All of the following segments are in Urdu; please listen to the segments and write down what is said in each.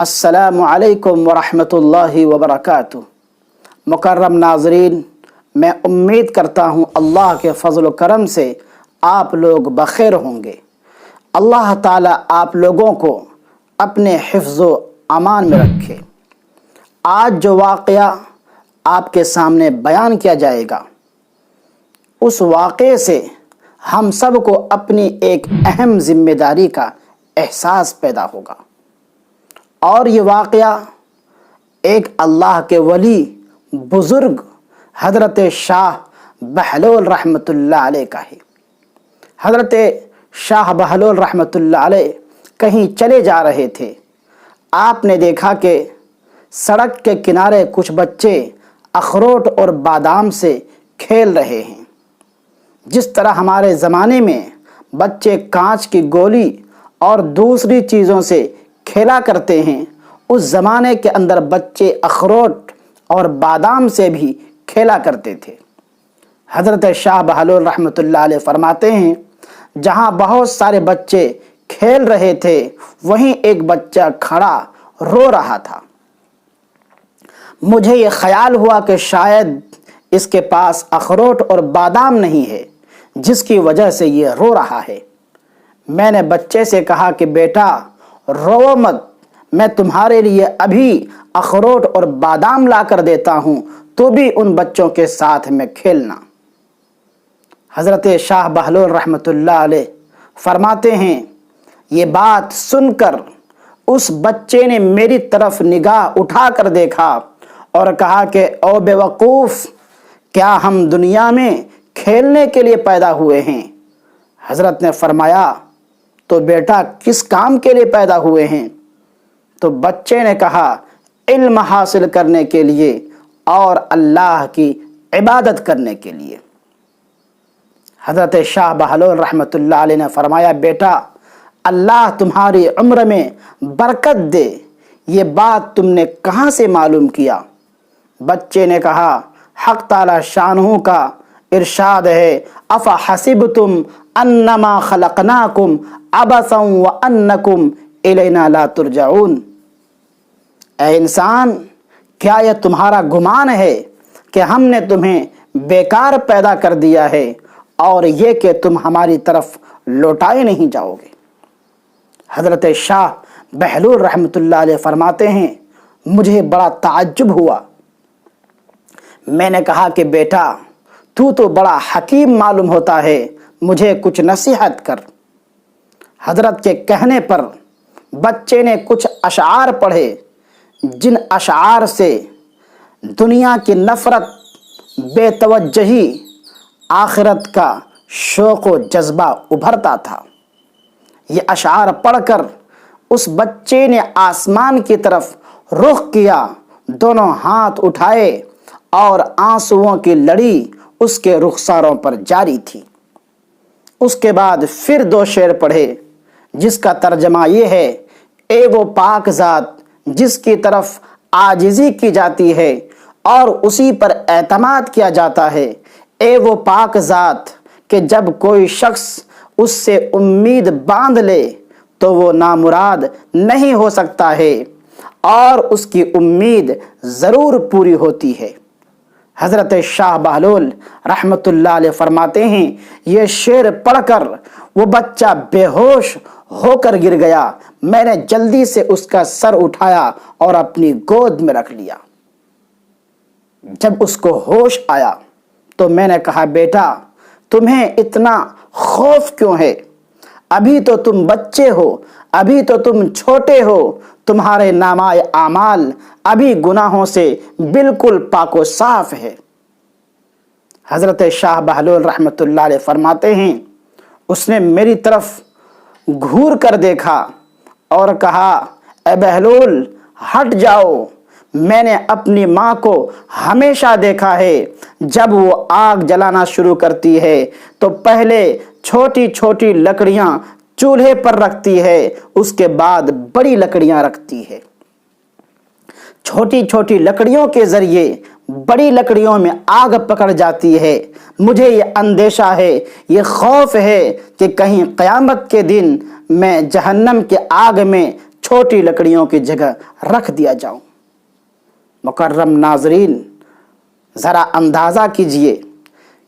السلام علیکم ورحمۃ اللہ وبرکاتہ۔ مکرم ناظرین، میں امید کرتا ہوں اللہ کے فضل و کرم سے آپ لوگ بخیر ہوں گے۔ اللہ تعالیٰ آپ لوگوں کو اپنے حفظ و امان میں رکھے۔ آج جو واقعہ آپ کے سامنے بیان کیا جائے گا، اس واقعے سے ہم سب کو اپنی ایک اہم ذمہ داری کا احساس پیدا ہوگا۔ اور یہ واقعہ ایک اللہ کے ولی بزرگ حضرت شاہ بہلول رحمۃ اللہ علیہ کا ہے۔ حضرت شاہ بہلول رحمۃ اللہ علیہ کہیں چلے جا رہے تھے۔ آپ نے دیکھا کہ سڑک کے کنارے کچھ بچے اخروٹ اور بادام سے کھیل رہے ہیں۔ جس طرح ہمارے زمانے میں بچے کانچ کی گولی اور دوسری چیزوں سے کھیلا کرتے ہیں، اس زمانے کے اندر بچے اخروٹ اور بادام سے بھی کھیلا کرتے تھے۔ حضرت شاہ بہلول رحمۃ اللہ علیہ فرماتے ہیں، جہاں بہت سارے بچے کھیل رہے تھے، وہیں ایک بچہ کھڑا رو رہا تھا۔ مجھے یہ خیال ہوا کہ شاید اس کے پاس اخروٹ اور بادام نہیں ہے، جس کی وجہ سے یہ رو رہا ہے۔ میں نے بچے سے کہا کہ بیٹا رو مت، میں تمہارے لیے ابھی اخروٹ اور بادام لا کر دیتا ہوں، تو بھی ان بچوں کے ساتھ میں کھیلنا۔ حضرت شاہ بہلول رحمۃ اللہ علیہ فرماتے ہیں، یہ بات سن کر اس بچے نے میری طرف نگاہ اٹھا کر دیکھا اور کہا کہ او بے وقوف، کیا ہم دنیا میں کھیلنے کے لیے پیدا ہوئے ہیں؟ حضرت نے فرمایا، تو بیٹا کس کام کے لیے پیدا ہوئے ہیں؟ تو بچے نے کہا، علم حاصل کرنے کے لیے اور اللہ کی عبادت کرنے کے لیے۔ حضرت شاہ بہلول رحمۃ اللہ علیہ نے فرمایا، بیٹا اللہ تمہاری عمر میں برکت دے، یہ بات تم نے کہاں سے معلوم کیا؟ بچے نے کہا، حق تعالی شانہ کا ارشاد ہے، افحسبتم انما خلقناکم عبثا وانکم الینا لا ترجعون۔ اے انسان، کیا یہ تمہارا گمان ہے کہ ہم نے تمہیں بیکار پیدا کر دیا ہے اور یہ کہ تم ہماری طرف لوٹائے نہیں جاؤ گے؟ حضرت شاہ بہلول رحمۃ اللہ علیہ فرماتے ہیں، مجھے بڑا تعجب ہوا۔ میں نے کہا کہ بیٹا تو بڑا حکیم معلوم ہوتا ہے، مجھے کچھ نصیحت کر۔ حضرت کے کہنے پر بچے نے کچھ اشعار پڑھے، جن اشعار سے دنیا کی نفرت، بے توجہی، آخرت کا شوق و جذبہ ابھرتا تھا۔ یہ اشعار پڑھ کر اس بچے نے آسمان کی طرف رخ کیا، دونوں ہاتھ اٹھائے اور آنسوؤں کی لڑی اس کے رخساروں پر جاری تھی۔ اس کے بعد پھر 2 شعر پڑھے، جس کا ترجمہ یہ ہے، اے وہ پاک ذات جس کی طرف عاجزی کی جاتی ہے اور اسی پر اعتماد کیا جاتا ہے، اے وہ پاک ذات کہ جب کوئی شخص اس سے امید باندھ لے تو وہ نامراد نہیں ہو سکتا ہے اور اس کی امید ضرور پوری ہوتی ہے۔ حضرت شاہ بہلول رحمۃ اللہ علیہ فرماتے ہیں، یہ شعر پڑھ کر وہ بچہ بے ہوش ہو کر گر گیا۔ میں نے جلدی سے اس کا سر اٹھایا اور اپنی گود میں رکھ لیا۔ جب اس کو ہوش آیا تو میں نے کہا، بیٹا تمہیں اتنا خوف کیوں ہے؟ ابھی تو تم بچے ہو، ابھی تو تم چھوٹے ہو، تمہارے نامہ اعمال ابھی گناہوں سے بالکل پاک و صاف ہے۔ حضرت شاہ بہلول رحمۃ اللہ علیہ فرماتے ہیں، اس نے میری طرف گھور کر دیکھا اور کہا، اے بہلول ہٹ جاؤ، میں نے اپنی ماں کو ہمیشہ دیکھا ہے، جب وہ آگ جلانا شروع کرتی ہے تو پہلے چھوٹی چھوٹی لکڑیاں چولہے پر رکھتی ہے، اس کے بعد بڑی لکڑیاں رکھتی ہے۔ چھوٹی چھوٹی لکڑیوں کے ذریعے بڑی لکڑیوں میں آگ پکڑ جاتی ہے۔ مجھے یہ اندیشہ ہے، یہ خوف ہے کہ کہیں قیامت کے دن میں جہنم کے آگ میں چھوٹی لکڑیوں کی جگہ رکھ دیا جاؤں۔ مکرم ناظرین، ذرا اندازہ کیجئے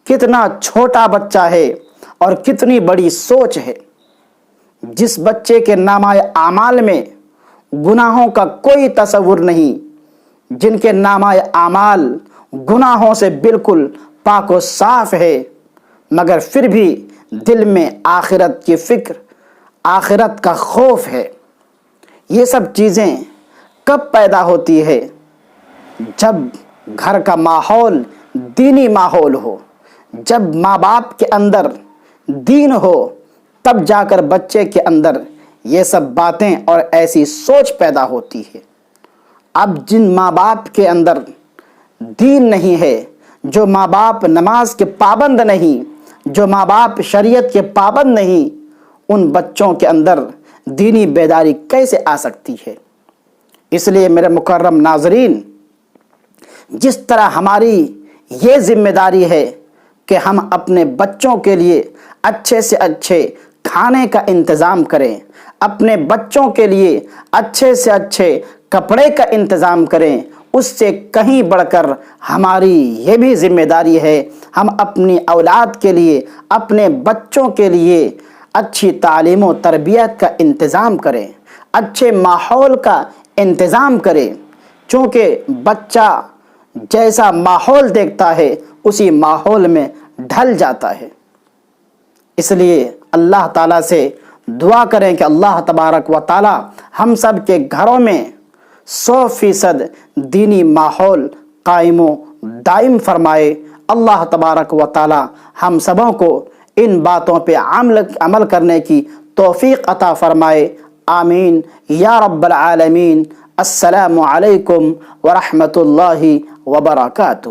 کتنا چھوٹا بچہ ہے اور کتنی بڑی سوچ ہے۔ جس بچے کے نامہ اعمال میں گناہوں کا کوئی تصور نہیں، جن کے نامہ اعمال گناہوں سے بالکل پاک و صاف ہے، مگر پھر بھی دل میں آخرت کی فکر، آخرت کا خوف ہے۔ یہ سب چیزیں کب پیدا ہوتی ہے؟ جب گھر کا ماحول دینی ماحول ہو، جب ماں باپ کے اندر دین ہو، تب جا کر بچے کے اندر یہ سب باتیں اور ایسی سوچ پیدا ہوتی ہے۔ اب جن ماں باپ کے اندر دین نہیں ہے، جو ماں باپ نماز کے پابند نہیں، جو ماں باپ شریعت کے پابند نہیں، ان بچوں کے اندر دینی بیداری کیسے آ سکتی ہے؟ اس لیے میرے مکرم ناظرین، جس طرح ہماری یہ ذمہ داری ہے کہ ہم اپنے بچوں کے لیے اچھے سے اچھے کھانے کا انتظام کریں، اپنے بچوں کے لیے اچھے سے اچھے کپڑے کا انتظام کریں، اس سے کہیں بڑھ کر ہماری یہ بھی ذمہ داری ہے ہم اپنی اولاد کے لیے، اپنے بچوں کے لیے اچھی تعلیم و تربیت کا انتظام کریں، اچھے ماحول کا انتظام کریں، چونکہ بچہ جیسا ماحول دیکھتا ہے اسی ماحول میں ڈھل جاتا ہے۔ اس لیے اللہ تعالیٰ سے دعا کریں کہ اللہ تبارک و تعالی ہم سب کے گھروں میں 100% دینی ماحول قائم و دائم فرمائے۔ اللہ تبارک و تعالی ہم سبوں کو ان باتوں پہ عمل کرنے کی توفیق عطا فرمائے۔ آمین یا رب العالمین۔ السلام علیکم ورحمۃ اللہ وبرکاتہ۔